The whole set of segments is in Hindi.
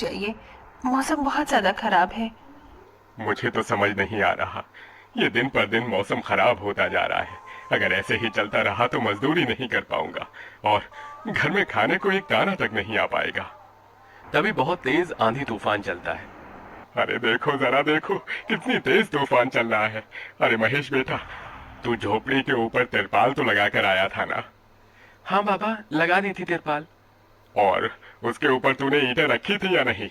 चाहिए। मौसम बहुत ज्यादा खराब है। मुझे तो समझ नहीं आ रहा, ये दिन पर दिन मौसम खराब होता जा रहा है। अगर ऐसे ही चलता रहा तो मजदूरी नहीं कर पाऊंगा और घर में खाने को एक दाना तक नहीं आ पाएगा। तभी बहुत तेज आंधी तूफान चलता है। अरे देखो जरा देखो, कितनी तेज तूफान चल रहा है। अरे महेश बेटा, तू झोपड़ी के ऊपर तिरपाल तो लगा कर आया था ना? हाँ बाबा, लगा दी थी तिरपाल। और उसके ऊपर तूने ईंटें रखी थी या नहीं?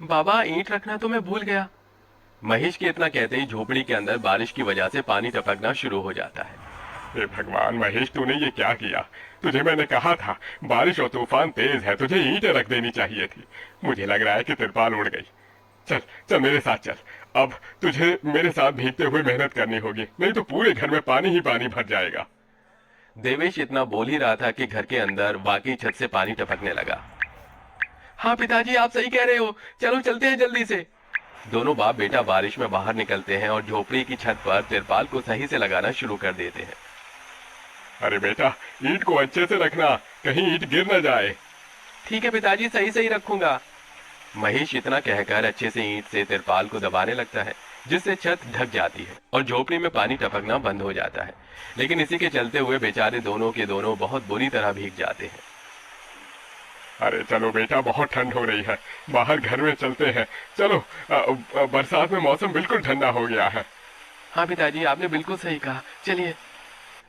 बाबा, ईंट रखना तो मैं भूल गया। महेश के इतना कहते ही झोपड़ी के अंदर बारिश की वजह से पानी टपकना शुरू हो जाता है। हे भगवान महेश, तूने ये क्या किया? तुझे मैंने कहा था बारिश और तूफान तेज है, तुझे ईंटें रख देनी चाहिए थी। मुझे लग रहा है कि तिरपाल उड़ गई। चल चल मेरे साथ चल। अब तुझे मेरे साथ भीगते हुए मेहनत करनी होगी, नहीं तो पूरे घर में पानी ही पानी भर जाएगा। देवेश इतना बोल ही रहा था कि घर के अंदर वाकई छत से पानी टपकने लगा। हाँ पिताजी, आप सही कह रहे हो, चलो चलते हैं जल्दी से। दोनों बाप बेटा बारिश में बाहर निकलते हैं और झोपड़ी की छत पर तिरपाल को सही से लगाना शुरू कर देते हैं। अरे बेटा, ईंट को अच्छे से रखना, कहीं ईंट गिर न जाए। ठीक है पिताजी, सही सही रखूंगा। महेश इतना कहकर अच्छे से ईंट से तिरपाल को दबाने लगता है, जिससे छत ढक जाती है और झोपड़ी में पानी टपकना बंद हो जाता है। लेकिन इसी के चलते हुए बेचारे दोनों के दोनों बहुत बुरी तरह भीग जाते हैं। अरे चलो बेटा, बहुत ठंड हो रही है, बाहर घर में चलते हैं। चलो, बरसात में मौसम बिल्कुल ठंडा हो गया है। हाँ पिताजी, आपने बिल्कुल सही कहा, चलिए।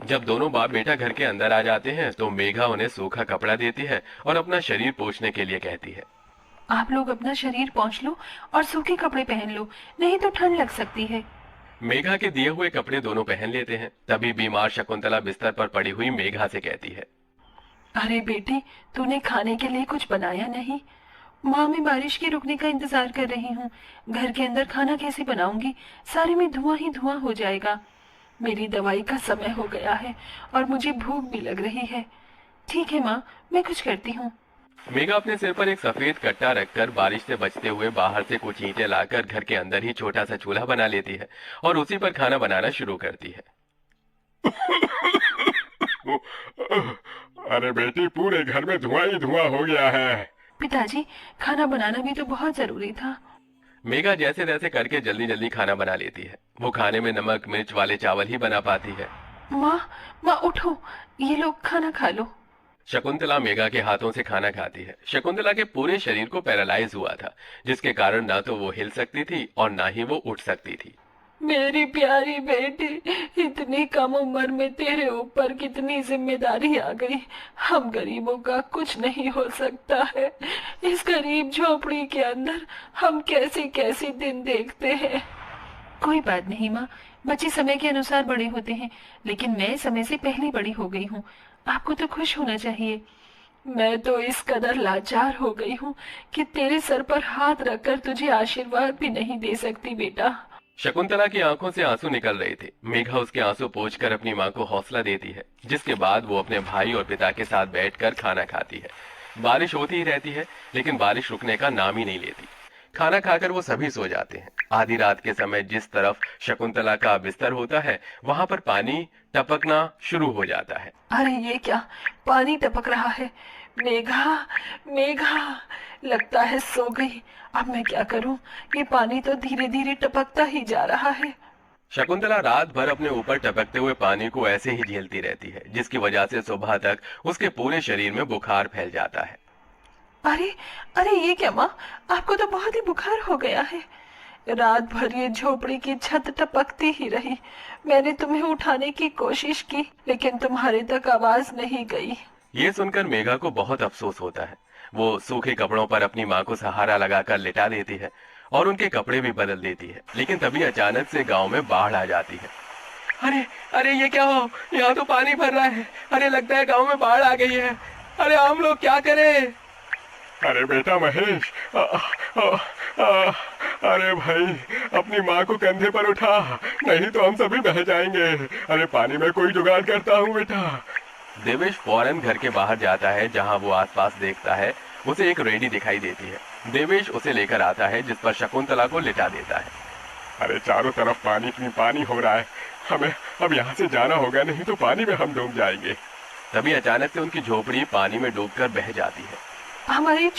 जब दोनों बाप बेटा घर के अंदर आ जाते हैं तो मेघा उन्हें सूखा कपड़ा देती है और अपना शरीर पोंछने के लिए कहती है। आप लोग अपना शरीर पोंछ लो और सूखे कपड़े पहन लो, नहीं तो ठंड लग सकती है। मेघा के दिए हुए कपड़े दोनों पहन लेते हैं। तभी बीमार शकुंतला बिस्तर पर पड़ी हुई मेघा से कहती है। अरे बेटी, तूने खाने के लिए कुछ बनाया नहीं? माँ, मैं बारिश के रुकने का इंतजार कर रही हूँ। घर के अंदर खाना कैसे बनाऊंगी? सारे में धुआं ही धुआं हो जाएगा। मेरी दवाई का समय हो गया है और मुझे भूख भी लग रही है। ठीक है माँ, मैं कुछ करती हूँ। मेघा अपने सिर पर एक सफेद कट्टा रखकर बारिश से बचते हुए बाहर से कुछ ईंटें लाकर घर के अंदर ही छोटा सा चूल्हा बना लेती है और उसी पर खाना बनाना शुरू करती है। अरे बेटी, पूरे घर में धुआं ही धुआं हो गया है। पिताजी, खाना बनाना भी तो बहुत जरूरी था। मेघा जैसे तैसे करके जल्दी जल्दी खाना बना लेती है। वो खाने में नमक मिर्च वाले चावल ही बना पाती है। माँ, माँ उठो, ये लोग खाना खा लो। शकुंतला मेघा के हाथों से खाना खाती है। शकुंतला के पूरे शरीर को पैरालाइज हुआ था, जिसके कारण ना तो वो हिल सकती थी और ना ही वो उठ सकती थी। मेरी प्यारी बेटी, इतनी कम उम्र में तेरे ऊपर कितनी जिम्मेदारी आ गई। हम गरीबों का कुछ नहीं हो सकता है। इस गरीब झोपड़ी के अंदर हम कैसे कैसे दिन देखते हैं। कोई बात नहीं माँ, बच्चे समय के अनुसार बड़े होते हैं, लेकिन मैं समय से पहले बड़ी हो गई हूँ। आपको तो खुश होना चाहिए। मैं तो इस कदर लाचार हो गई हूँ कि तेरे सर पर हाथ रखकर तुझे आशीर्वाद भी नहीं दे सकती बेटा। शकुंतला की आंखों से आंसू निकल रहे थे। मेघा उसके आंसू पोंछकर अपनी माँ को हौसला देती है, जिसके बाद वो अपने भाई और पिता के साथ बैठकर खाना खाती है। बारिश होती ही रहती है, लेकिन बारिश रुकने का नाम ही नहीं लेती। खाना खाकर वो सभी सो जाते हैं। आधी रात के समय जिस तरफ शकुंतला का बिस्तर होता है, वहां पर पानी टपकना शुरू हो जाता है। अरे ये क्या, पानी टपक रहा है। मेघा, मेघा, लगता है सो गई। अब मैं क्या करूं? ये पानी तो धीरे धीरे टपकता ही जा रहा है। शकुंतला रात भर अपने ऊपर टपकते हुए पानी को ऐसे ही झेलती रहती है, जिसकी वजह से सुबह तक उसके पूरे शरीर में बुखार फैल जाता है। अरे, अरे ये क्या माँ, आपको तो बहुत ही बुखार हो गया है। रात भर ये झोपड़ी की छत टपकती ही रही। मैंने तुम्हें उठाने की कोशिश की, लेकिन तुम्हारे तक आवाज नहीं गई। ये सुनकर मेघा को बहुत अफसोस होता है। वो सूखे कपड़ों पर अपनी माँ को सहारा लगाकर लिटा देती है और उनके कपड़े भी बदल देती है। लेकिन तभी अचानक से गांव में बाढ़ आ जाती है। अरे अरे ये क्या हो, यहाँ तो पानी भर रहा है। अरे लगता है गांव में बाढ़ आ गई है। अरे हम लोग क्या करें? अरे बेटा महेश, अरे भाई, अपनी माँ को कंधे पर उठा, नहीं तो हम सभी बह जाएंगे। अरे पानी में कोई जुगाड़ करता हूँ बेटा। देवेश फौरन घर के बाहर जाता है। जहां वो आसपास देखता है, उसे एक रेडी दिखाई देती है। देवेश उसे लेकर आता है, जिस पर शकुंतला को लिटा देता है। अरे चारों तरफ पानी ही पानी हो रहा है, हमें अब यहाँ से जाना होगा, नहीं तो पानी में हम डूब जाएंगे। तभी अचानक से उनकी झोपड़ी पानी में डूबकर बह जाती है। हमारी